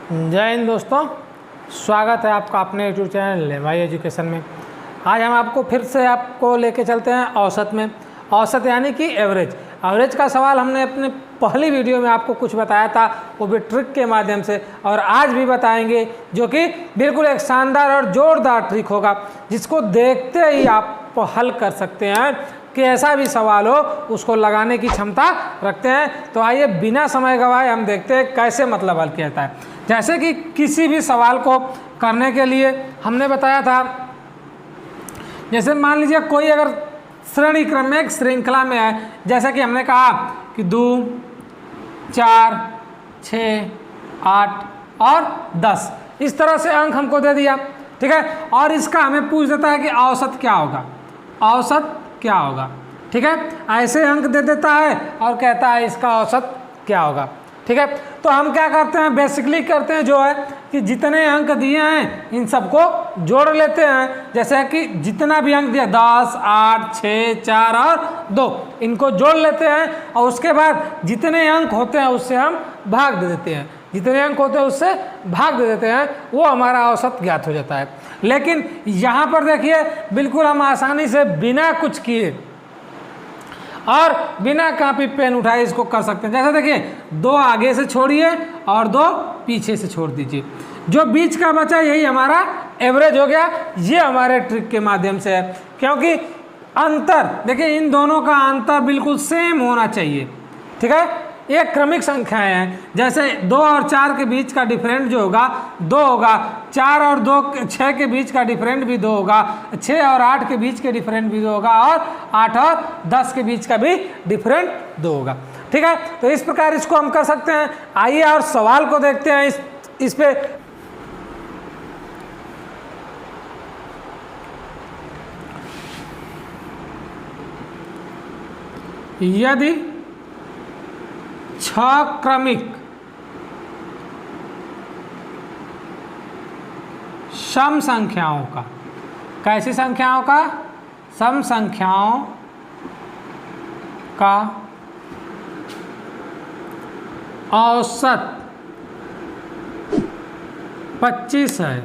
जय हिंद दोस्तों, स्वागत है आपका अपने यूट्यूब चैनल लेवाई एजुकेशन में। आज हम आपको फिर से लेके चलते हैं औसत में। औसत यानी कि एवरेज का सवाल हमने अपने पहली वीडियो में आपको कुछ बताया था, वो भी ट्रिक के माध्यम से, और आज भी बताएंगे, जो कि बिल्कुल एक शानदार और जोरदार ट्रिक होगा जिसको देखते ही आप हल कर सकते हैं कि ऐसा भी सवाल हो उसको लगाने की क्षमता रखते हैं। तो आइए बिना समय गवाए हम देखते हैं कैसे मतलब हल किया जाता है। जैसे कि किसी भी सवाल को करने के लिए हमने बताया था, जैसे मान लीजिए कोई अगर श्रेणी क्रम में एक श्रृंखला में है, जैसे कि हमने कहा कि 2, 4, 6, 8 और 10, इस तरह से अंक हमको दे दिया, ठीक है। और इसका हमें पूछ देता है कि औसत क्या होगा, औसत क्या होगा, ठीक है। ऐसे अंक दे देता है और कहता है इसका औसत क्या होगा, ठीक है। तो हम क्या करते हैं, बेसिकली करते हैं जो है कि जितने अंक दिए हैं इन सबको जोड़ लेते हैं। जैसे कि जितना भी अंक दिया 10, 8, 6, 4 और 2, इनको जोड़ लेते हैं और उसके बाद जितने अंक होते हैं उससे हम भाग दे देते हैं, जितने अंक होते हैं उससे भाग दे देते हैं, वो हमारा औसत ज्ञात हो जाता है। लेकिन यहाँ पर देखिए बिल्कुल हम आसानी से बिना कुछ किए और बिना कॉपी पेन उठाए इसको कर सकते हैं। जैसे देखिए 2 आगे से छोड़िए और 2 पीछे से छोड़ दीजिए, जो बीच का बचा यही हमारा एवरेज हो गया। ये हमारे ट्रिक के माध्यम से है, क्योंकि अंतर देखिए इन दोनों का अंतर बिल्कुल सेम होना चाहिए, ठीक है। ये क्रमिक संख्याएं हैं, जैसे 2 और 4 के बीच का डिफरेंट जो होगा 2 होगा, 4 और 6 के बीच का डिफरेंट भी 2 होगा, 6 और 8 के बीच के डिफरेंट भी 2 होगा, और 8 और 10 के बीच का भी डिफरेंट 2 होगा, ठीक है। तो इस प्रकार इसको हम कर सकते हैं। आइए और सवाल को देखते हैं इस पे। यदि 6 क्रमिक सम संख्याओं का, कैसी संख्याओं का, सम संख्याओं का औसत 25 है,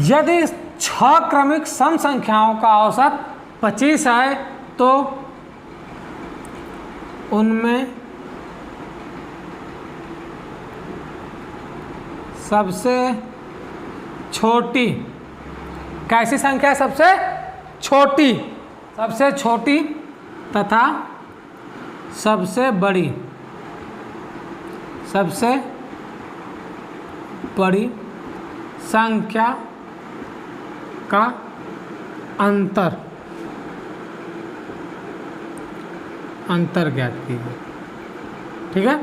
यदि 6 क्रमिक सम संख्याओं का औसत 25 है तो उनमें सबसे छोटी, कैसी संख्या है, सबसे छोटी तथा सबसे बड़ी संख्या का अंतर ज्ञात कीजिए, ठीक है।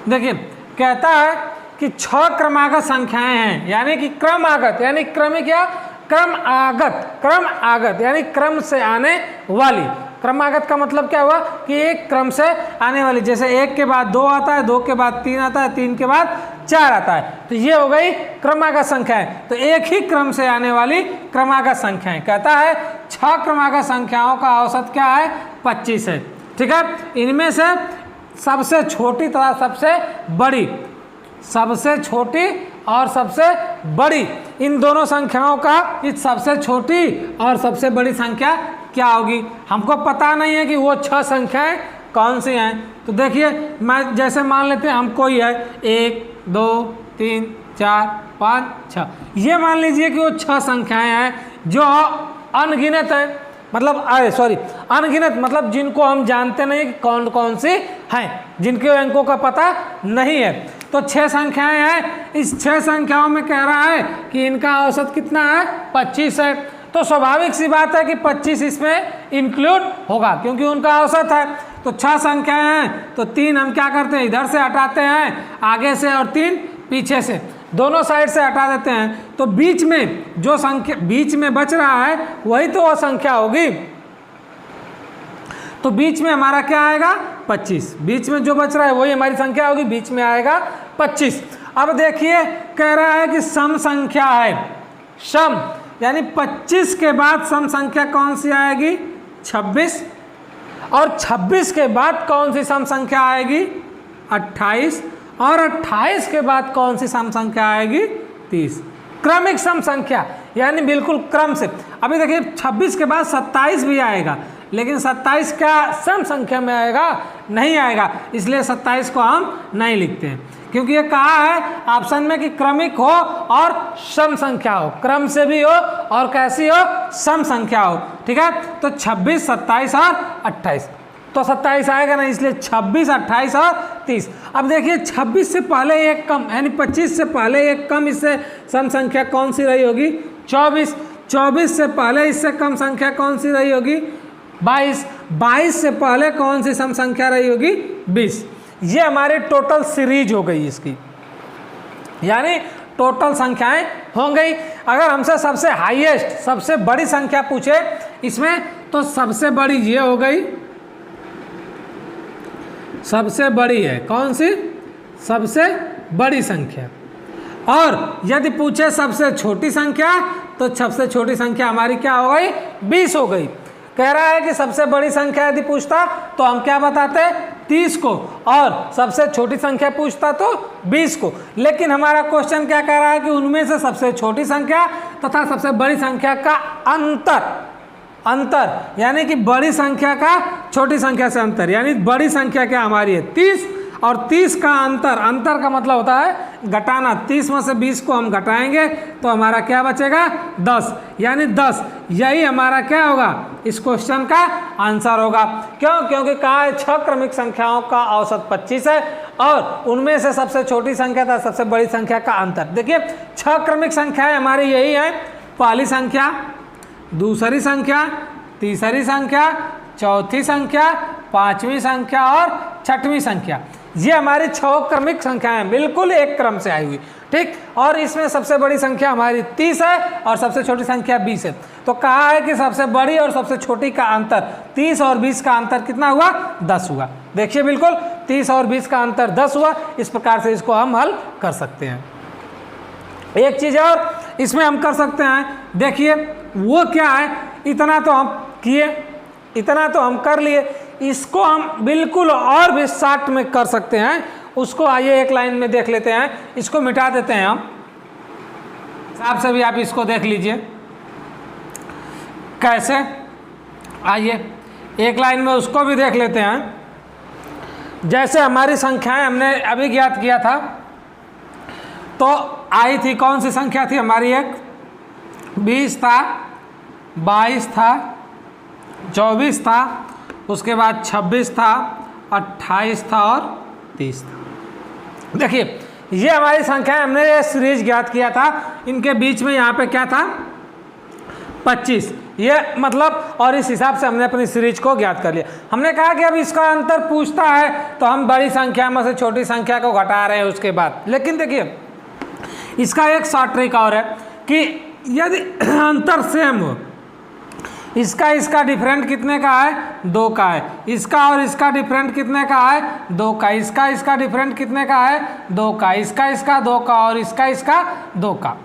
देखिए कहता है कि 6 क्रमागत संख्याएं हैं, यानी कि क्रमागत यानी क्रमिक या क्रम आगत यानी क्रम से आने वाली। क्रमागत का मतलब क्या हुआ कि एक क्रम से आने वाली, जैसे 1 के बाद 2 आता है, 2 के बाद 3 आता है, 3 के बाद 4 आता है, तो ये हो गई क्रमागत संख्याएं। तो एक ही क्रम से आने वाली क्रमागत संख्याएं। कहता है 6 क्रमागत संख्याओं का औसत क्या है, 25 है, ठीक है। इनमें से सबसे छोटी तथा सबसे छोटी और सबसे बड़ी, इन दोनों संख्याओं का इस सबसे छोटी और सबसे बड़ी संख्या क्या होगी। हमको पता नहीं है कि वो 6 संख्याएं कौन सी हैं। तो देखिए मैं जैसे मान लेते हैं हमको ही है 1, 2, 3, 4, 5, 6, ये मान लीजिए कि वो 6 संख्याएं हैं जो अनगिनत है, मतलब अनगिनत मतलब जिनको हम जानते नहीं कि कौन कौन सी हैं, जिनके अंकों का पता नहीं है। तो 6 संख्याएं हैं, इस 6 संख्याओं में कह रहा है कि इनका औसत कितना है, 25 है। तो स्वाभाविक सी बात है कि 25 इसमें इंक्लूड होगा, क्योंकि उनका औसत है। तो 6 संख्याएं हैं, तो 3 हम क्या करते हैं, इधर से हटाते हैं आगे से, और 3 पीछे से, दोनों साइड से हटा देते हैं। तो बीच में जो संख्या बीच में बच रहा है वही तो वो संख्या होगी। तो बीच में हमारा क्या आएगा, 25, बीच में जो बच रहा है वही हमारी संख्या होगी, बीच में आएगा 25। अब देखिए कह रहा है कि सम संख्या है, सम यानी 25 के बाद सम संख्या कौन सी आएगी, 26। और 26 के बाद कौन सी सम संख्या आएगी? 28, और 28 के बाद कौन सी सम संख्या आएगी? 30। क्रमिक सम संख्या यानी बिल्कुल क्रम से। अभी देखिए 26 के बाद 27 भी आएगा, लेकिन 27 क्या सम संख्या में आएगा? नहीं आएगा, इसलिए 27 को हम नहीं लिखते हैं, क्योंकि ये कहा है ऑप्शन में कि क्रमिक हो और सम संख्या हो, क्रम से भी हो और कैसी हो? सम संख्या हो। ठीक है, तो 26, 27 और 28, तो 27 आएगा ना, इसलिए 26, 28 और 30। अब देखिए 26 से पहले एक कम यानी 25 से पहले एक कम इससे सम संख्या कौन सी रही होगी? 24। 24 से पहले इससे कम संख्या कौन सी रही होगी? 22। 22 से पहले कौन सी सम संख्या रही होगी? 20। ये हमारी टोटल सीरीज हो गई इसकी, यानी टोटल संख्याएं हो गई। अगर हमसे सबसे हाईएस्ट सबसे बड़ी संख्या पूछे इसमें, तो सबसे बड़ी ये हो गई, सबसे बड़ी है कौन सी? सबसे बड़ी संख्या। और यदि पूछे सबसे छोटी संख्या, तो सबसे छोटी संख्या हमारी क्या हो गई? 20 हो गई। कह रहा है कि सबसे बड़ी संख्या यदि पूछता तो हम क्या बताते? 30 को, और सबसे छोटी संख्या पूछता तो 20 को। लेकिन हमारा क्वेश्चन क्या कह रहा है कि उनमें से सबसे छोटी संख्या तथा सबसे बड़ी संख्या का अंतर यानी कि बड़ी संख्या का छोटी संख्या से अंतर, यानी बड़ी संख्या क्या हमारी है? 30, और 30 का अंतर का मतलब होता है घटाना। 30 में से 20 को हम घटाएंगे तो हमारा क्या बचेगा? 10, यानी 10। यही हमारा क्या होगा? इस क्वेश्चन का आंसर होगा। क्यों? क्योंकि कहा है 6 क्रमिक संख्याओं का औसत 25 है, और उनमें से सबसे छोटी संख्या था सबसे बड़ी संख्या का अंतर। देखिए 6 क्रमिक संख्याएं हमारी यही है: पहली संख्या, दूसरी संख्या, तीसरी संख्या, चौथी संख्या, पांचवी संख्या और छठवीं संख्या। ये हमारी 6 क्रमिक संख्याएं बिल्कुल एक क्रम से आई हुई। ठीक, और इसमें सबसे बड़ी संख्या हमारी 30 है और सबसे छोटी संख्या 20 है। तो कहा है कि सबसे बड़ी और सबसे छोटी का अंतर 30 और 20 का अंतर कितना हुआ? 10 हुआ। देखिए बिल्कुल 30 और 20 का अंतर 10 हुआ। इस प्रकार से इसको हम हल कर सकते हैं। एक चीज़ और इसमें हम कर सकते हैं, देखिए वो क्या है, इतना तो हम किए, इतना तो हम कर लिए, इसको हम बिल्कुल और भी शॉर्ट में कर सकते हैं। उसको आइए एक लाइन में देख लेते हैं, इसको मिटा देते हैं हम। हिसाब से भी आप इसको देख लीजिए कैसे। आइए एक लाइन में उसको भी देख लेते हैं। जैसे हमारी संख्याएं हमने अभी ज्ञात किया था, तो आई थी कौन सी संख्या थी हमारी? एक 20 था, 22 था, 24 था, उसके बाद 26 था, 28 था और 30 था। देखिए ये हमारी संख्या है, हमने ये सीरीज ज्ञात किया था। इनके बीच में यहाँ पे क्या था? 25। ये मतलब, और इस हिसाब से हमने अपनी सीरीज को ज्ञात कर लिया। हमने कहा कि अब इसका अंतर पूछता है तो हम बड़ी संख्या में से छोटी संख्या को घटा रहे हैं उसके बाद। लेकिन देखिए इसका एक शॉर्ट ट्रिक और है कि यदि अंतर सेम हो, इसका डिफरेंट कितने का है? 2 का है। इसका और इसका डिफरेंट कितने का है? 2 का। इसका डिफरेंट कितने का है? 2 का। इसका 2 का, और इसका 2 का।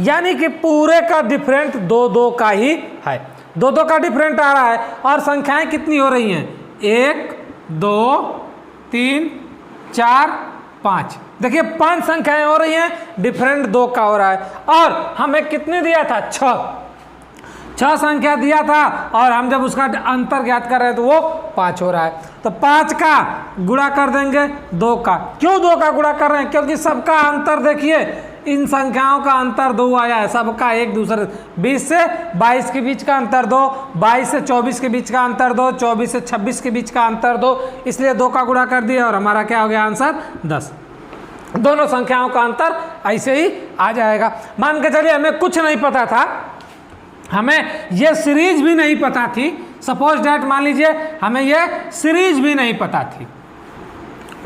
यानी कि पूरे का डिफरेंट 2 का ही है। 2 का डिफरेंट आ रहा है, और संख्याएं कितनी हो रही हैं? 1 2 3 4 5। देखिए 5 संख्याएं हो रही हैं, डिफरेंट 2 का हो रहा है। और हमें कितने दिया था? 6 संख्या दिया था, और हम जब उसका अंतर ज्ञात कर रहे हैं तो वो 5 हो रहा है। तो 5 का गुणा कर देंगे 2 का। क्यों 2 का गुणा कर रहे हैं? क्योंकि सबका अंतर देखिए, इन संख्याओं का अंतर 2 आया है, सबका एक दूसरे। 20 से 22 के बीच का अंतर 2, 22 से 24 के बीच का अंतर 2, 24 से 26 के बीच का अंतर 2, इसलिए 2 का गुणा कर दिया और हमारा क्या हो गया आंसर? 10। दोनों संख्याओं का अंतर ऐसे ही आ जाएगा। मान के चलिए हमें कुछ नहीं पता था, हमें ये सीरीज भी नहीं पता थी। सपोज डैट मान लीजिए हमें ये सीरीज भी नहीं पता थी,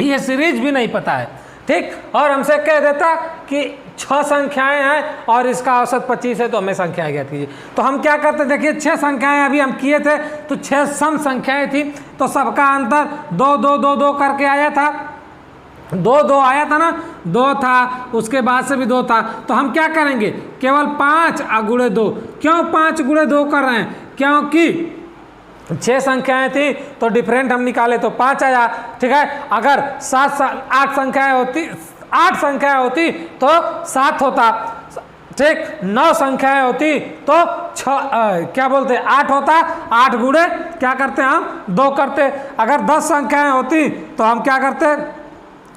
ये सीरीज भी नहीं पता है, ठीक, और हमसे कह देता कि 6 संख्याएं हैं और इसका औसत 25 है, तो हमें संख्या ज्ञात कीजिए। तो हम क्या करते? देखिए 6 संख्याएं अभी हम किए थे, तो 6 सम संख्याएं थी, तो सबका अंतर 2 2 2 2 करके आया था। 2 2 आया था ना, 2 था, उसके बाद से भी 2 था। तो हम क्या करेंगे? केवल 5 गुणे 2। क्यों 5 गुणे 2 कर रहे हैं? क्योंकि 6 संख्याएं थी तो डिफरेंट हम निकाले तो 5 आया, ठीक है। अगर 8 संख्याएं होती तो 7 होता, ठीक। 9 संख्याएं होती तो 8 होता, 8 गुणे क्या करते हम 2 करते। अगर 10 संख्याएं होती तो हम क्या करते,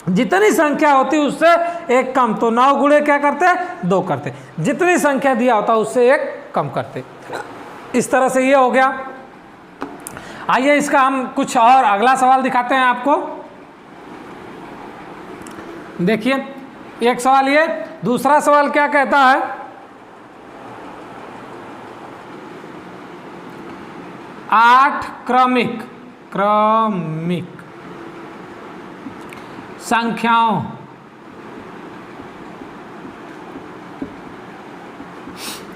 जितनी संख्या होती उससे 1 कम, तो 9 गुणे क्या करते 2 करते, जितनी संख्या दिया होता उससे 1 कम करते। इस तरह से ये हो गया। आइए इसका हम कुछ और अगला सवाल दिखाते हैं आपको। देखिए एक सवाल ये, दूसरा सवाल क्या कहता है, आठ क्रमिक संख्याओं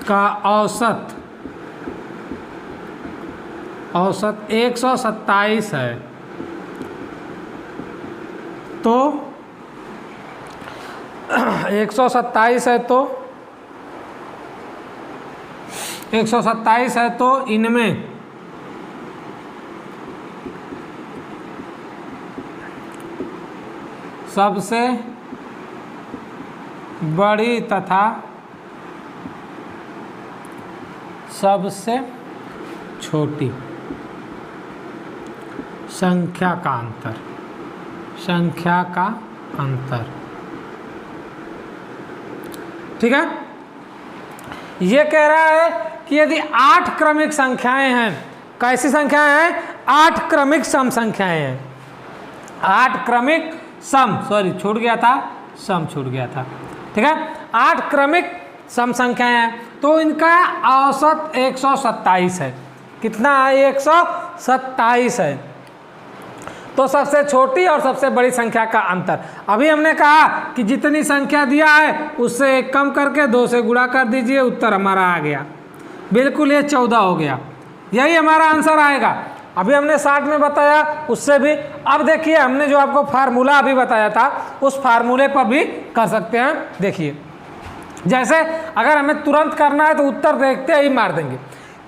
का औसत 127 है, तो 127 है तो इनमें सबसे बड़ी तथा सबसे छोटी संख्या का अंतर, ठीक है। ये कह रहा है कि यदि 8 क्रमिक संख्याएं हैं, कैसी संख्याएं हैं, 8 क्रमिक सम संख्याएं हैं, 8 क्रमिक सम, सॉरी छूट गया था, ठीक है। 8 क्रमिक सम संख्याएं हैं तो इनका औसत 127 है। कितना है, 127 है। तो सबसे छोटी और सबसे बड़ी संख्या का अंतर, अभी हमने कहा कि जितनी संख्या दिया है उससे 1 कम करके 2 से गुणा कर दीजिए, उत्तर हमारा आ गया, बिल्कुल ये 14 हो गया, यही हमारा आंसर आएगा। अभी हमने 60 में बताया, उससे भी। अब देखिए हमने जो आपको फार्मूला अभी बताया था उस फार्मूले पर भी कर सकते हैं। देखिए जैसे अगर हमें तुरंत करना है तो उत्तर देखते ही मार देंगे,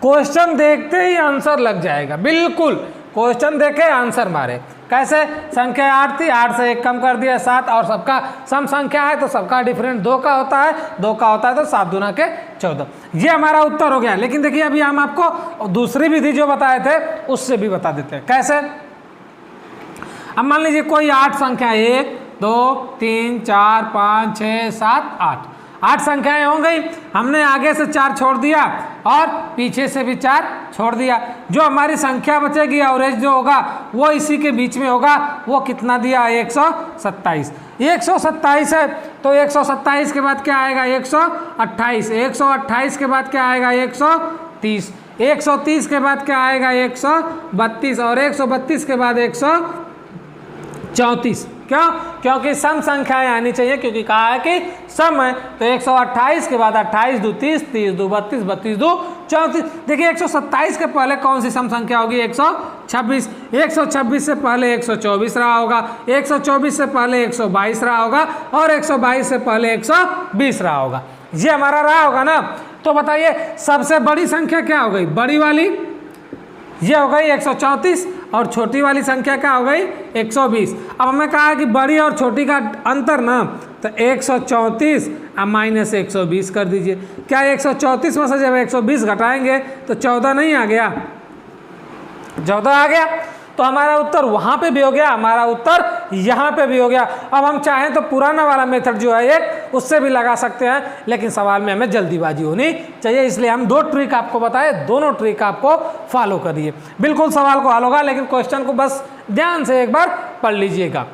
क्वेश्चन देखते ही आंसर लग जाएगा, बिल्कुल क्वेश्चन देखे आंसर मारे। कैसे, संख्या 8 थी, 8 से 1 कम कर दिया 7, और सबका सम संख्या है तो सबका डिफरेंट 2 का होता है, 2 का होता है तो 7 दूना के 14, ये हमारा उत्तर हो गया। लेकिन देखिए अभी हम आपको दूसरी विधि जो बताए थे उससे भी बता देते हैं। कैसे, अब मान लीजिए कोई 8 संख्या, 1 2 3 4 5 6 7 8 संख्याएं हो गई। हमने आगे से 4 छोड़ दिया और पीछे से भी 4 छोड़ दिया, जो हमारी संख्या बचेगी एवरेज जो होगा वो इसी के बीच में होगा। वो कितना दिया, 127। 127 है तो 127 के बाद क्या आएगा, 128। 128 के बाद क्या आएगा, 130। 130 के बाद क्या आएगा, 132, और 132 के बाद 134। क्यों, क्योंकि सम संख्याएं आनी चाहिए, क्योंकि कहा है कि सम है। तो 128 के बाद 28 2 30, 30 2 32, 32 2 34। देखिए 127 के पहले कौन सी सम संख्या होगी, 126। 126 से पहले 124 रहा होगा, 124 से पहले 122 रहा होगा, और 122 से पहले 120 रहा होगा। ये हमारा रहा होगा ना। तो बताइए सबसे बड़ी संख्या क्या हो गई, बड़ी वाली ये हो गई 134, और छोटी वाली संख्या क्या हो गई, 120। अब हमें कहा है कि बड़ी और छोटी का अंतर ना, तो 134 अब माइनस 120 कर दीजिए। क्या 134 में से जब 120 घटाएंगे तो 14 नहीं आ गया, 14 आ गया। तो हमारा उत्तर वहाँ पे भी हो गया, हमारा उत्तर यहाँ पे भी हो गया। अब हम चाहें तो पुराना वाला मेथड जो है एक, उससे भी लगा सकते हैं, लेकिन सवाल में हमें जल्दीबाजी होनी चाहिए, इसलिए हम 2 ट्रिक आपको बताए, दोनों ट्रिक आपको फॉलो करिए, बिल्कुल सवाल को हल होगा। लेकिन क्वेश्चन को बस ध्यान से एक बार पढ़ लीजिएगा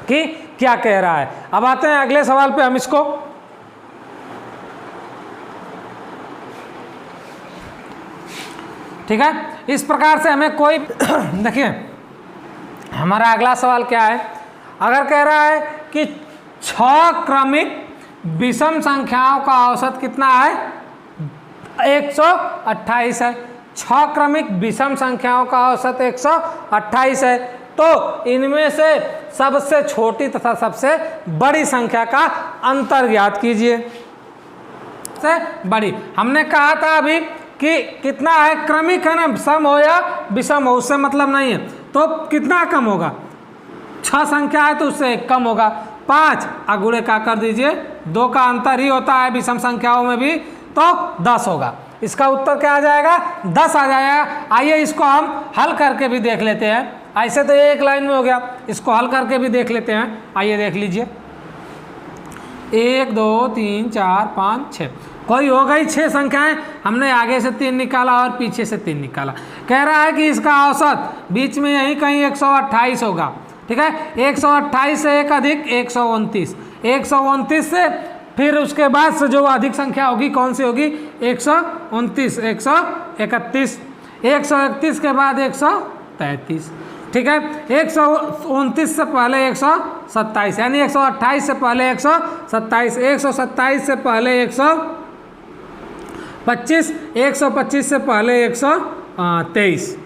कि क्या कह रहा है। अब आते हैं अगले सवाल पे हम इसको। ठीक है, इस प्रकार से हमें कोई देखिए हमारा अगला सवाल क्या है, अगर कह रहा है कि 6 क्रमिक विषम संख्याओं का औसत कितना है, 128 है। 6 क्रमिक विषम संख्याओं का औसत 128 है, तो इनमें से सबसे छोटी तथा सबसे बड़ी संख्या का अंतर ज्ञात कीजिए। से बड़ी, हमने कहा था अभी कि कितना है, क्रमिक है ना, सम हो या विषम हो उससे मतलब नहीं है। तो कितना कम होगा, 6 संख्या है तो उससे 1 कम होगा। 5 गुणे का कर दीजिए, 2 का अंतर ही होता है विषम संख्याओं में भी, तो 10 होगा। इसका उत्तर क्या आ जाएगा, 10 आ जाएगा। आइए इसको हम हल करके भी देख लेते हैं। ऐसे तो एक लाइन में हो गया, इसको हल करके भी देख लेते हैं। आइए देख लीजिए, 1 2 3 4 5 6, कोई हो गई 6 संख्याएं। हमने आगे से 3 निकाला और पीछे से 3 निकाला। कह रहा है कि इसका औसत बीच में यहीं कहीं 128 होगा। ठीक है, 128 से 1 अधिक 129, 129 से फिर उसके बाद से जो अधिक संख्या होगी कौन सी होगी, 129, 131, 131 के बाद 133। ठीक है, 129 से पहले 127, यानी 128 से पहले 127, 127 से पहले 125, 125 से पहले 123।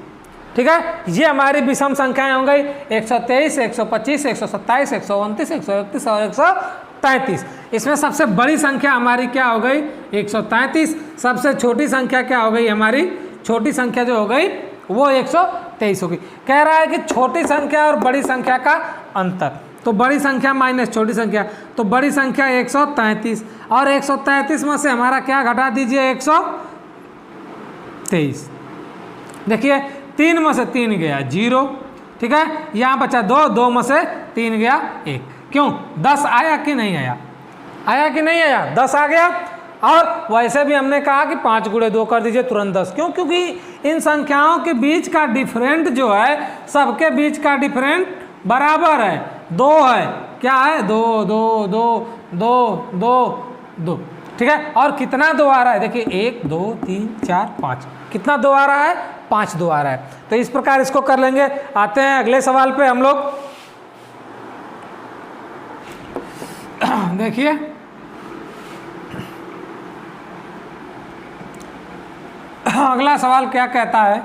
ठीक है, ये हमारी विषम संख्याएं हो गई, 123, 125, 127, 129, 131 और 133। इसमें सबसे बड़ी संख्या हमारी क्या हो गई, 133। सबसे छोटी संख्या क्या हो गई हमारी, छोटी संख्या जो हो गई वो 123 होगी। कह रहा है कि छोटी संख्या और बड़ी संख्या का अंतर, तो बड़ी संख्या माइनस छोटी संख्या, तो बड़ी संख्या 133 और 133 में से हमारा क्या घटा दीजिए, 123। देखिए 3 में से 3 गया 0। ठीक है, यहाँ बचा 2, 2 में से 3 गया 1। क्यों, 10 आया कि नहीं आया, आया कि नहीं आया, 10 आ गया। और वैसे भी हमने कहा कि 5 गुणे 2 कर दीजिए तुरंत 10। क्यों, क्योंकि इन संख्याओं के बीच का डिफरेंट जो है, सबके बीच का डिफरेंट बराबर है, 2 है। क्या है, 2 2 2 2 2 2। ठीक है, और कितना 2 आ रहा है, देखिए 1 2 3 4 5, कितना 2 आ रहा है, 5 2 आ रहा है। तो इस प्रकार इसको कर लेंगे। आते हैं अगले सवाल पे हम लोग। देखिए अगला सवाल क्या कहता है,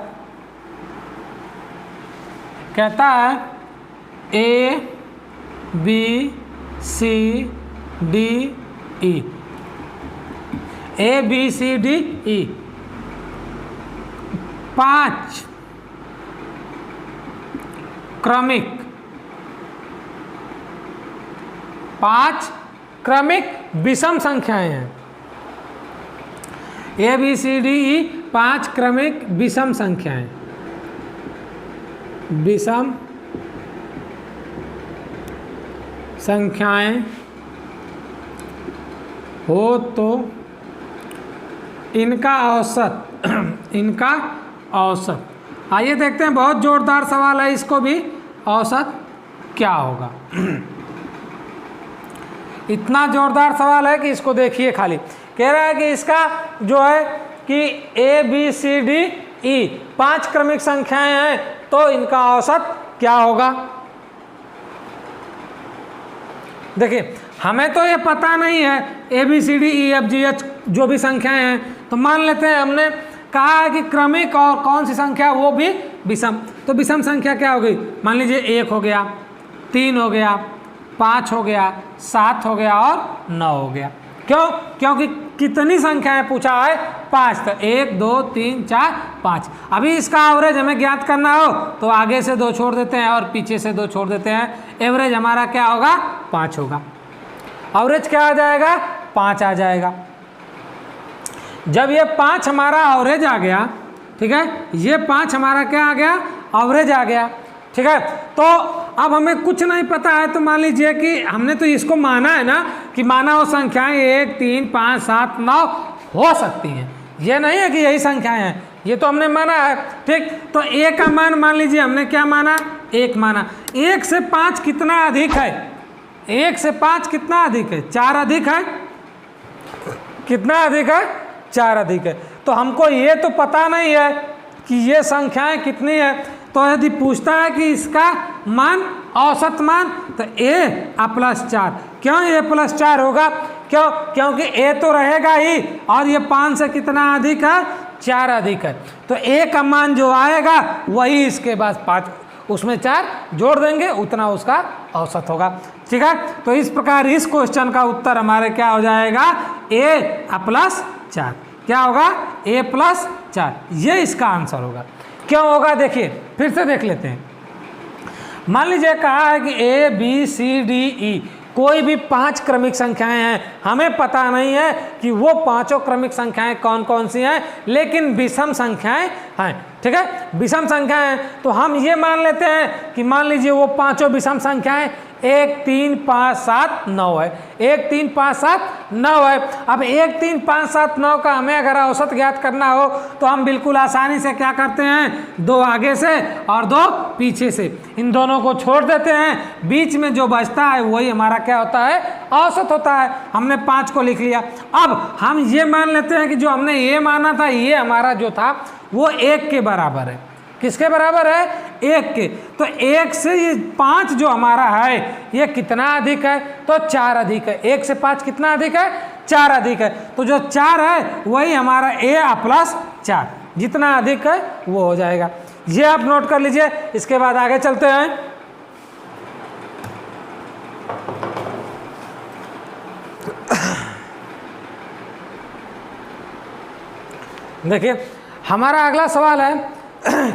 कहता है A B C D E, A B C D E 5 क्रमिक, 5 क्रमिक विषम संख्याएं हैं। A B C D E 5 क्रमिक विषम संख्याएं, विषम संख्याएं हो तो इनका औसत इनका औसत। आइए देखते हैं, बहुत जोरदार सवाल है, इसको भी औसत क्या होगा। इतना जोरदार सवाल है कि इसको देखिए खाली। कह रहा है कि इसका जो है कि A B C D E 5 क्रमिक संख्याएं हैं तो इनका औसत क्या होगा। देखिए हमें तो ये पता नहीं है A B C D E F G H जो भी संख्याएं हैं, तो मान लेते हैं हमने कहा है कि क्रमिक और कौन सी संख्या, वो भी विषम। तो विषम संख्या क्या हो गई, मान लीजिए 1 हो गया, 3 हो गया, 5 हो गया, 7 हो गया और 9 हो गया। क्यों, क्योंकि कितनी संख्याएं पूछा है, 5। तो 1 2 3 4 5। अभी इसका एवरेज हमें ज्ञात करना हो तो आगे से 2 छोड़ देते हैं और पीछे से 2 छोड़ देते हैं। एवरेज हमारा क्या होगा, 5 होगा। एवरेज क्या आ जाएगा, 5 आ जाएगा। जब ये 5 हमारा एवरेज आ गया, ठीक है, ये 5 हमारा क्या आ गया, एवरेज आ गया। ठीक है, तो अब हमें कुछ नहीं पता है, तो मान लीजिए कि हमने तो इसको माना है ना कि माना वो संख्याएं 1 3 5 7 9 हो सकती हैं, ये नहीं है कि यही संख्याएं हैं, ये तो हमने माना है। ठीक, तो A का मान मान लीजिए हमने क्या माना, 1 माना। 1 से 5 कितना अधिक है, 1 से 5 कितना अधिक है, 4 अधिक है। कितना अधिक है, 4 अधिक है। तो हमको ये तो पता नहीं है कि ये संख्याएं कितनी है, तो यदि पूछता है कि इसका मान, औसत मान, तो A प्लस 4। क्यों A प्लस 4 होगा, क्यों, क्योंकि A तो रहेगा ही और ये 5 से कितना अधिक है, 4 अधिक है। तो A का मान जो आएगा वही इसके बाद 5, उसमें 4 जोड़ देंगे, उतना उसका औसत होगा। ठीक है, तो इस प्रकार इस क्वेश्चन का उत्तर हमारे क्या हो जाएगा, A प्लस 4। क्या होगा, A प्लस 4, ये इसका आंसर होगा। क्यों होगा देखिए, फिर से देख लेते हैं। मान लीजिए कहा है कि A B C D E कोई भी 5 क्रमिक संख्याएं हैं, हमें पता नहीं है कि वो पांचों क्रमिक संख्याएं कौन कौन सी हैं, लेकिन विषम संख्याएं हैं। ठीक है, विषम संख्याएं हैं तो हम ये मान लेते हैं कि मान लीजिए वो पांचों विषम संख्याएं 1 3 5 7 9 है, 1 3 5 7 9 है। अब 1 3 5 7 9 का हमें अगर औसत ज्ञात करना हो तो हम बिल्कुल आसानी से क्या करते हैं, 2 आगे से और 2 पीछे से, इन दोनों को छोड़ देते हैं, बीच में जो बचता है वही हमारा क्या होता है, औसत होता है। हमने 5 को लिख लिया। अब हम ये मान लेते हैं कि जो हमने ये माना था ये हमारा जो था वो 1 के बराबर है। किसके बराबर है, 1 के। तो 1 से ये 5 जो हमारा है ये कितना अधिक है, तो 4 अधिक है। 1 से 5 कितना अधिक है, 4 अधिक है। तो जो 4 है वही हमारा A प्लस 4, जितना अधिक है वो हो जाएगा। ये आप नोट कर लीजिए। इसके बाद आगे चलते हैं। देखिए हमारा अगला सवाल है,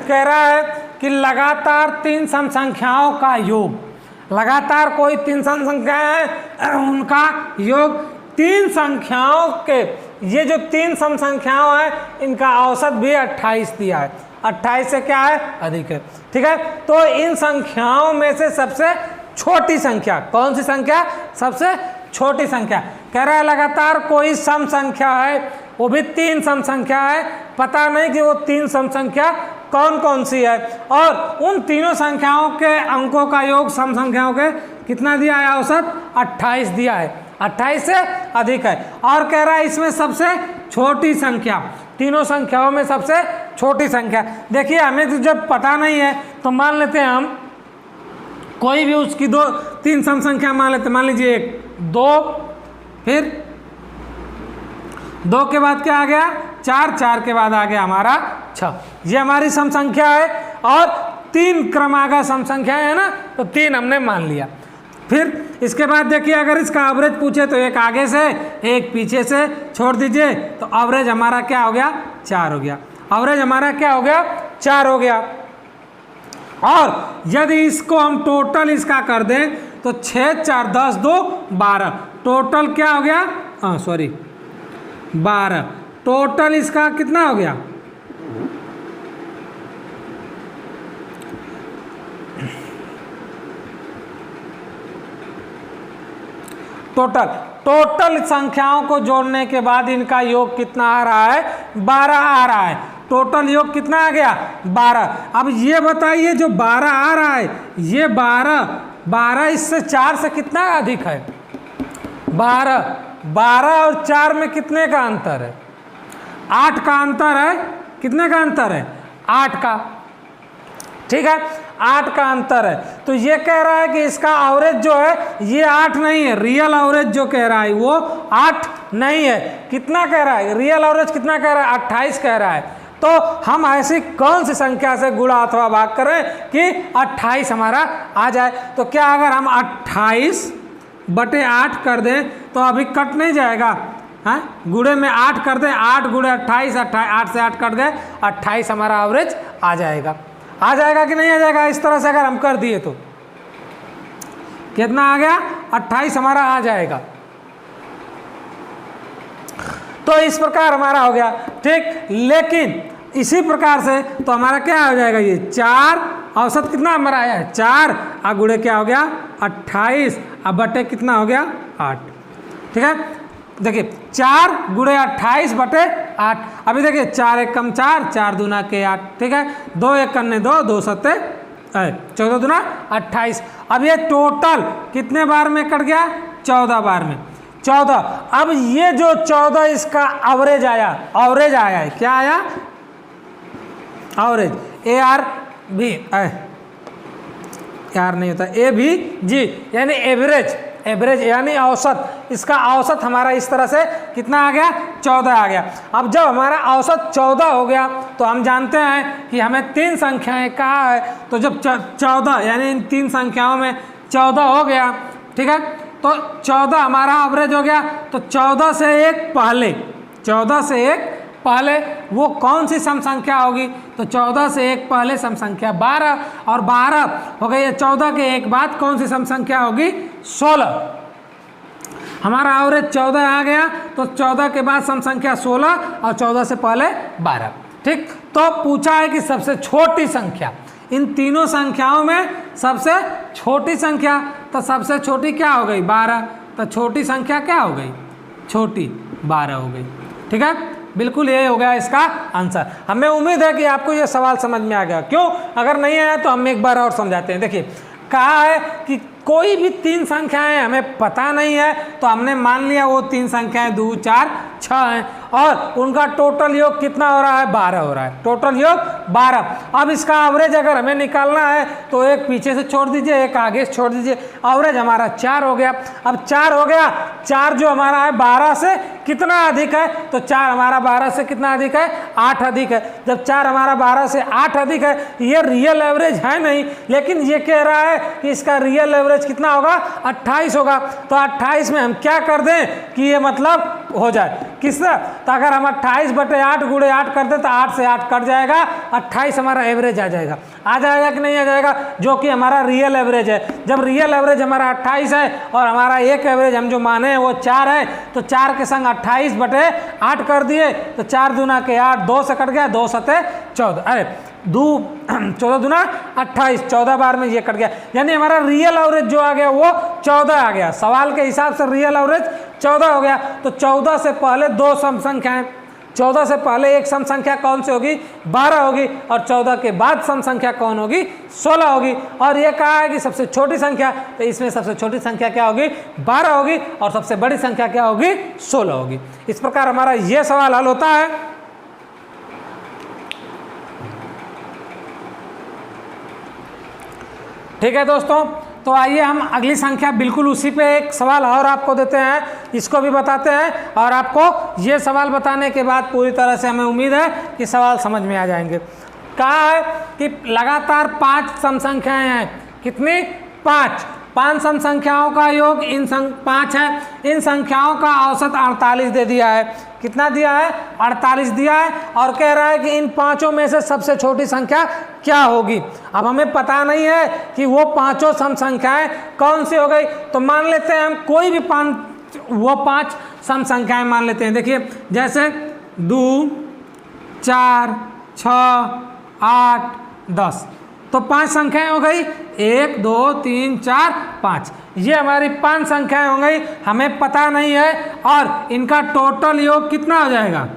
कह रहा है कि लगातार 3 सम संख्याओं का योग, लगातार कोई 3 सम संख्याएं हैं उनका योग, 3 संख्याओं के, ये जो 3 सम संख्याओं हैं इनका औसत भी 28 दिया है। 28 से क्या है, अधिक है। ठीक है, तो इन संख्याओं में से सबसे छोटी संख्या कौन सी संख्या, सबसे छोटी संख्या। कह रहा है लगातार कोई सम संख्या है, वो भी 3 सम संख्या है, पता नहीं कि वो 3 सम संख्या कौन कौन सी है, और उन तीनों संख्याओं के अंकों का योग सम संख्याओं के कितना दिया है, औसत 28 दिया है, 28 से अधिक है। और कह रहा है इसमें सबसे छोटी संख्या, तीनों संख्याओं में सबसे छोटी संख्या। देखिए हमें तो जब पता नहीं है तो मान लेते हैं हम कोई भी उसकी 3 सम संख्या मान लेते, मान लीजिए 1 2, फिर 2 के बाद क्या आ गया, 4, 4 के बाद आ गया हमारा 6। ये हमारी सम संख्या है, और 3 क्रमागत सम संख्या है ना, तो 3 हमने मान लिया। फिर इसके बाद देखिए अगर इसका एवरेज पूछे तो 1 आगे से 1 पीछे से छोड़ दीजिए, तो एवरेज हमारा क्या हो गया, 4 हो गया। एवरेज हमारा क्या हो गया, 4 हो गया। और यदि इसको हम टोटल इसका कर दें तो 6 4 10 2 12, टोटल क्या हो गया, 12, टोटल इसका कितना हो गया, टोटल संख्याओं को जोड़ने के बाद इनका योग कितना आ रहा है, 12 आ रहा है। टोटल योग कितना आ गया, 12। अब ये बताइए जो 12 आ रहा है, ये 12 इससे 4 से कितना अधिक है, 12 और 4 में कितने का अंतर है, 8 का अंतर है। कितने का अंतर है, 8 का। ठीक है, 8 का अंतर है। तो ये कह रहा है कि इसका एवरेज जो है ये 8 नहीं है, रियल एवरेज जो कह रहा है वो 8 नहीं है। कितना कह रहा है, रियल एवरेज कितना कह रहा है, 28 कह रहा है। तो हम ऐसी कौन सी संख्या से गुणा अथवा भाग करें कि 28 हमारा आ जाए। तो क्या अगर हम 28/8 कर दें तो अभी कट नहीं जाएगा, हाँ, गुणे में 8 कर दें, 8 गुणे 28, 8 से 8 कट गए, 28 हमारा एवरेज आ जाएगा। आ जाएगा कि नहीं आ जाएगा, इस तरह से अगर हम कर दिए तो कितना आ गया, 28 हमारा आ जाएगा। तो इस प्रकार हमारा हो गया। ठीक, लेकिन इसी प्रकार से तो हमारा क्या हो जाएगा, ये 4 औसत कितना हमारा आया है, 4 गुणे क्या हो गया, 28, अब बटे कितना हो गया, 8। ठीक है, देखिए 4 गुणे 28/8। अभी देखिए 4 1 कम 4, 4 दूना के 8। ठीक है, 2 1 करने 2, 2 7 14 दूना 28। अब ये टोटल कितने बार में कट गया, 14 बार में, 14। अब ये जो 14 इसका एवरेज आया है, क्या आया, एवरेज, AR नहीं होता, AVG यानी एवरेज यानी औसत। इसका औसत हमारा इस तरह से कितना आ गया, 14 आ गया। अब जब हमारा औसत 14 हो गया तो हम जानते हैं कि हमें 3 संख्याएं कहा है, तो जब 14 यानी इन 3 संख्याओं में 14 हो गया, ठीक है, तो 14 हमारा एवरेज हो गया। तो 14 से 1 पहले, 14 से 1 पहले वो कौन सी सम संख्या होगी, तो 14 से एक पहले सम संख्या 12, और 12 हो गई 14 के एक बाद कौन सी सम संख्या होगी 16। हमारा एवरेज 14 आ गया, तो 14 के बाद सम संख्या 16 और 14 से पहले 12। ठीक, तो पूछा है कि सबसे छोटी संख्या, इन तीनों संख्याओं में सबसे छोटी संख्या, तो सबसे छोटी क्या हो गई 12, तो छोटी संख्या क्या हो गई, छोटी 12 हो गई। ठीक है, बिल्कुल ये हो गया इसका आंसर। हमें उम्मीद है कि आपको ये सवाल समझ में आ गया। क्यों, अगर नहीं आया तो हम एक बार और समझाते हैं। देखिए कहा है कि कोई भी 3 संख्याएं हमें पता नहीं है, तो हमने मान लिया वो 3 संख्याएं 2, 4, 6 हैं, और उनका टोटल योग कितना हो रहा है 12 हो रहा है, टोटल योग 12। अब इसका एवरेज अगर हमें निकालना है तो एक पीछे से छोड़ दीजिए, एक आगे से छोड़ दीजिए, एवरेज हमारा 4 हो गया। अब 4 हो गया, 4 जो हमारा है 12 से कितना अधिक है, तो 4 हमारा 12 से कितना अधिक है, 8 अधिक है। जब 4 हमारा 12 से 8 अधिक है, ये रियल एवरेज है नहीं, लेकिन ये कह रहा है कि इसका रियल एवरेज कितना होगा 28 होगा। तो 28 में हम क्या कर दें कि ये मतलब हो जाए किससे, तो अगर हम 28/8 गुणे 8 कर दें तो 8 से 8 कट जाएगा, 28 हमारा एवरेज आ जाएगा कि नहीं आ जाएगा, जो कि हमारा रियल एवरेज है। जब रियल एवरेज हमारा 28 है और हमारा एक एवरेज हम जो माने हैं वो 4 है, तो 4 के संग 28/8 कर दिए, तो 4 दूना के 8, 2 से कट गया, 2 सते 14, अरे 14 दूना 28, 14 बार में ये कट गया, यानी हमारा रियल एवरेज जो आ गया वो 14 आ गया। सवाल के हिसाब से रियल एवरेज 14 हो गया। तो 14 से पहले 2 सम संख्याएं, 14 से पहले एक सम संख्या कौन सी होगी 12 होगी, और 14 के बाद सम संख्या कौन होगी 16 होगी। और ये कहा है कि सबसे छोटी संख्या, तो इसमें सबसे छोटी संख्या क्या होगी 12 होगी, और सबसे बड़ी संख्या क्या होगी 16 होगी। इस प्रकार हमारा ये सवाल हल होता है। ठीक है दोस्तों, तो आइए हम अगली संख्या बिल्कुल उसी पे एक सवाल और आपको देते हैं, इसको भी बताते हैं, और आपको ये सवाल बताने के बाद पूरी तरह से हमें उम्मीद है कि सवाल समझ में आ जाएंगे। कहा है कि लगातार 5 सम संख्याएं हैं, कितनी 5 सम संख्याओं का योग 5 है, इन संख्याओं का औसत 48 दे दिया है। कितना दिया है 48 दिया है, और कह रहा है कि इन 5 में से सबसे छोटी संख्या क्या होगी। अब हमें पता नहीं है कि वो 5 सम संख्याएं कौन सी हो गई, तो मान लेते हैं हम कोई भी 5 सम संख्याएं मान लेते हैं। देखिए जैसे 2, 4, 6, 8, 10, तो 5 संख्याएं हो गई, 1, 2, 3, 4, 5, ये हमारी 5 संख्याएं हो गई, हमें पता नहीं है, और इनका टोटल योग कितना हो जाएगा,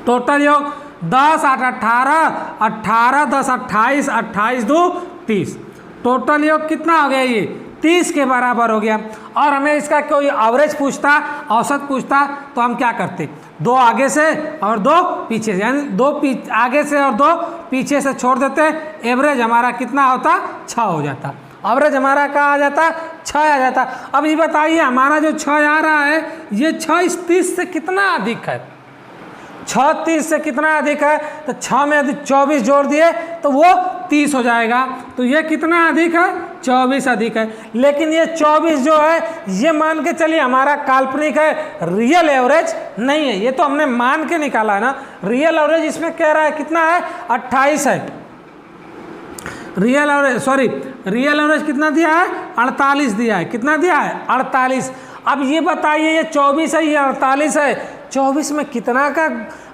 टोटल योग 10, 8, 18, 18, 10, 28, 28, 2, 30, टोटल योग कितना हो गया ये 30 के बराबर हो गया। और हमें इसका कोई एवरेज पूछता, औसत पूछता, तो हम क्या करते, 2 आगे से और 2 पीछे से, यानी 2 आगे से और 2 पीछे से छोड़ देते, एवरेज हमारा कितना होता 6 हो जाता, एवरेज हमारा क्या आ जाता 6 आ जाता। अब ये बताइए हमारा जो 6 आ रहा है, ये 6 इस 30 से कितना अधिक है, 6 30 से कितना अधिक है, तो 6 में यदि 24 जोड़ दिए तो वो 30 हो जाएगा, तो ये कितना अधिक है 24 अधिक है। लेकिन ये 24 जो है ये मान के चलिए हमारा काल्पनिक है, रियल एवरेज नहीं है, ये तो हमने मान के निकाला है ना। रियल एवरेज इसमें कह रहा है कितना है 28 है, रियल एवरेज कितना दिया है 48 दिया है, कितना दिया है 48। अब ये बताइए ये 24 है, ये 48 है, 24 में कितना का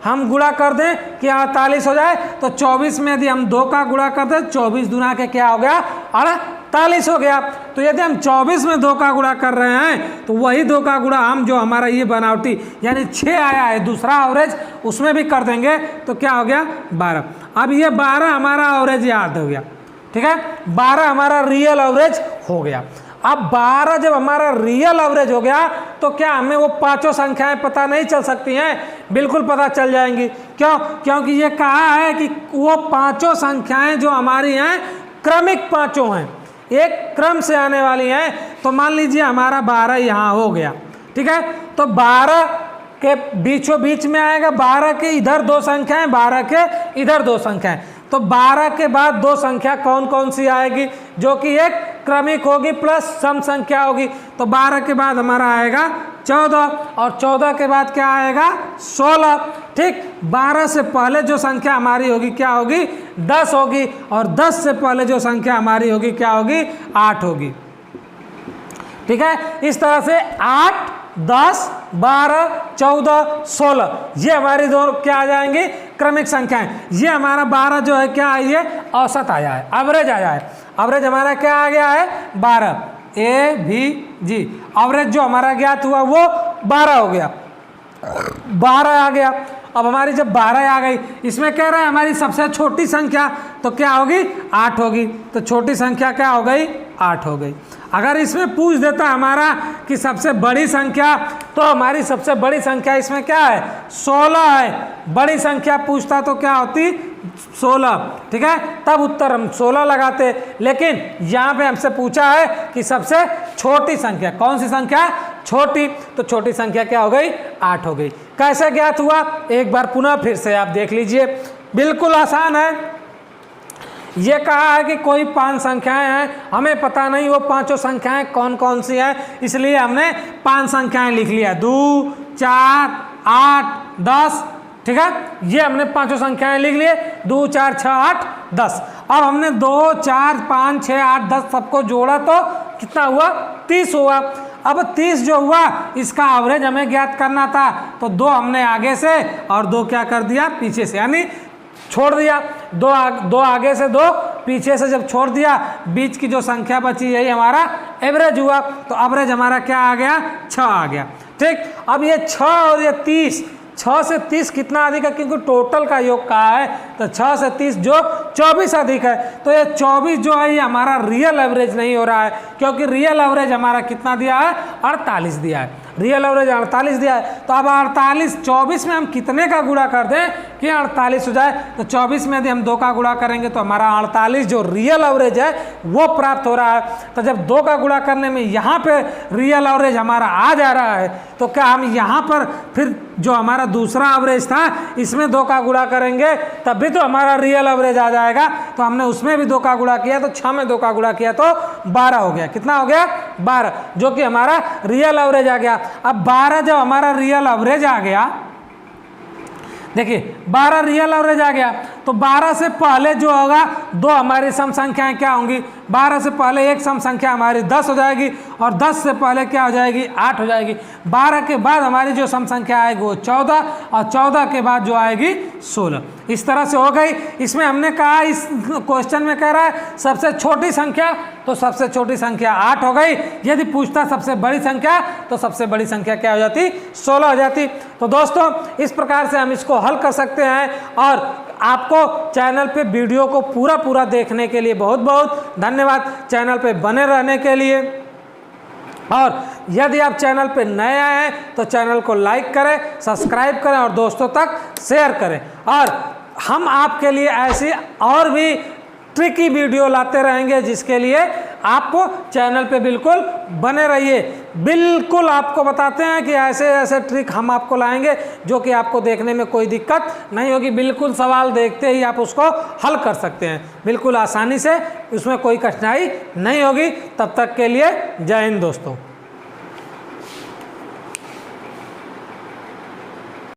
हम गुणा कर दें कि 48 हो जाए, तो 24 में यदि हम 2 का गुणा कर दें, 24 दूना के क्या हो गया 48 हो गया। तो यदि हम 24 में 2 का गुणा कर रहे हैं, तो वही 2 का गुणा हम जो हमारा ये बनावटी यानी 6 आया है दूसरा एवरेज, उसमें भी कर देंगे, तो क्या हो गया 12। अब ये 12 हमारा एवरेज याद हो गया, ठीक है, 12 हमारा रियल एवरेज हो गया। अब 12 जब हमारा रियल एवरेज हो गया, तो क्या हमें वो 5 संख्याएं पता नहीं चल सकती हैं, बिल्कुल पता चल जाएंगी। क्यों, क्योंकि ये कहा है कि वो 5 संख्याएं जो हमारी हैं क्रमिक 5 हैं, एक क्रम से आने वाली हैं। तो मान लीजिए हमारा 12 यहाँ हो गया, ठीक है, तो 12 के बीचों बीच में आएगा, 12 के इधर 2 संख्याएं, 12 के इधर 2 संख्याएं, तो 12 के बाद 2 संख्या कौन कौन सी आएगी, जो कि एक क्रमिक होगी प्लस सम संख्या होगी। तो 12 के बाद हमारा आएगा 14 और 14 के बाद क्या आएगा 16। ठीक, 12 से पहले जो संख्या हमारी होगी क्या होगी 10 होगी, और 10 से पहले जो संख्या हमारी होगी क्या होगी 8 होगी। ठीक है, इस तरह से 8, 10, 12, 14, 16 ये हमारी दो क्या आ जाएंगी क्रमिक संख्याएं। ये हमारा 12 जो है क्या आई है औसत आया है, एवरेज आया है। एवरेज हमारा क्या आ गया है 12, ए भी जी। एवरेज जो हमारा ज्ञात हुआ वो 12 हो गया, 12 आ गया। अब हमारी जब 12 आ गई, इसमें कह रहा है हमारी सबसे छोटी संख्या तो क्या होगी 8 होगी, तो छोटी संख्या क्या हो गई 8 हो गई। अगर इसमें पूछ देता हमारा कि सबसे बड़ी संख्या, तो हमारी सबसे बड़ी संख्या इसमें क्या है 16 है। बड़ी संख्या पूछता तो क्या होती 16। ठीक है, तब उत्तर हम 16 लगाते, लेकिन यहाँ पे हमसे पूछा है कि सबसे छोटी संख्या कौन सी संख्या छोटी, तो छोटी संख्या क्या हो गई 8 हो गई। कैसे ज्ञात हुआ एक बार पुनः फिर से आप देख लीजिए, बिल्कुल आसान है। ये कहा है कि कोई 5 संख्याएं हैं, हमें पता नहीं वो पांचों संख्याएं कौन कौन सी हैं, इसलिए हमने 5 संख्याएं लिख लिया 2, 4, 8, 10। ठीक है, ये हमने पांचों संख्याएं लिख लिए 2, 4, 6, 8, 10। अब हमने 2, 4, 5, 6, 8, 10 सबको जोड़ा तो कितना हुआ 30 हुआ। अब 30 जो हुआ इसका एवरेज हमें ज्ञात करना था, तो 2 हमने आगे से और 2 क्या कर दिया पीछे से, यानी छोड़ दिया। 2 आगे से 2 पीछे से जब छोड़ दिया, बीच की जो संख्या बची यही हमारा एवरेज हुआ, तो एवरेज हमारा क्या आ गया 6 आ गया। ठीक, अब ये 6 और ये 30, 6 से 30 कितना अधिक है, क्योंकि टोटल का योग कहा है, तो 6 से 30 जो 24 अधिक है, तो ये 24 जो है ये हमारा रियल एवरेज नहीं हो रहा है, क्योंकि रियल एवरेज हमारा कितना दिया है 48 दिया है, रियल एवरेज 48 दिया है। तो अब 48 24 में हम कितने का गुणा कर दें कि 48 हो जाए, तो 24 में यदि हम 2 का गुणा करेंगे तो हमारा 48 जो रियल एवरेज है वो प्राप्त हो रहा है। तो जब 2 का गुणा करने में यहाँ पे रियल एवरेज हमारा आ जा रहा है, तो क्या हम यहाँ पर फिर जो हमारा दूसरा एवरेज था इसमें 2 का गुणा करेंगे तब भी तो हमारा रियल एवरेज आ जाएगा। तो हमने उसमें भी 2 का गुणा किया, तो 6 में 2 का गुणा किया तो 12 हो गया। कितना हो गया 12, जो कि हमारा रियल एवरेज आ गया। अब 12 जब हमारा रियल एवरेज आ गया, देखिए 12 रियल एवरेज आ गया, तो 12 से पहले जो होगा 2 हमारी सम संख्याएं क्या होंगी, 12 से पहले एक सम संख्या हमारी 10 हो जाएगी, और 10 से पहले क्या हो जाएगी 8 हो जाएगी। 12 के बाद हमारी जो सम संख्या आएगी वो 14, और 14 के बाद जो आएगी 16। इस तरह से हो गई। इसमें हमने कहा, इस क्वेश्चन में कह रहा है सबसे छोटी संख्या, तो सबसे छोटी संख्या 8 हो गई। यदि पूछता सबसे बड़ी संख्या, तो सबसे बड़ी संख्या क्या हो जाती 16 हो जाती। तो दोस्तों इस प्रकार से हम इसको हल कर सकते हैं। और आपको चैनल पे वीडियो को पूरा देखने के लिए बहुत बहुत धन्यवाद, चैनल पे बने रहने के लिए। और यदि आप चैनल पे नए आए हैं तो चैनल को लाइक करें, सब्सक्राइब करें और दोस्तों तक शेयर करें। और हम आपके लिए ऐसी और भी ट्रिकी वीडियो लाते रहेंगे, जिसके लिए आपको चैनल पे बिल्कुल बने रहिए। बिल्कुल आपको बताते हैं कि ऐसे ऐसे ट्रिक हम आपको लाएंगे जो कि आपको देखने में कोई दिक्कत नहीं होगी। बिल्कुल सवाल देखते ही आप उसको हल कर सकते हैं, बिल्कुल आसानी से, उसमें कोई कठिनाई नहीं होगी। तब तक के लिए जय हिंद दोस्तों।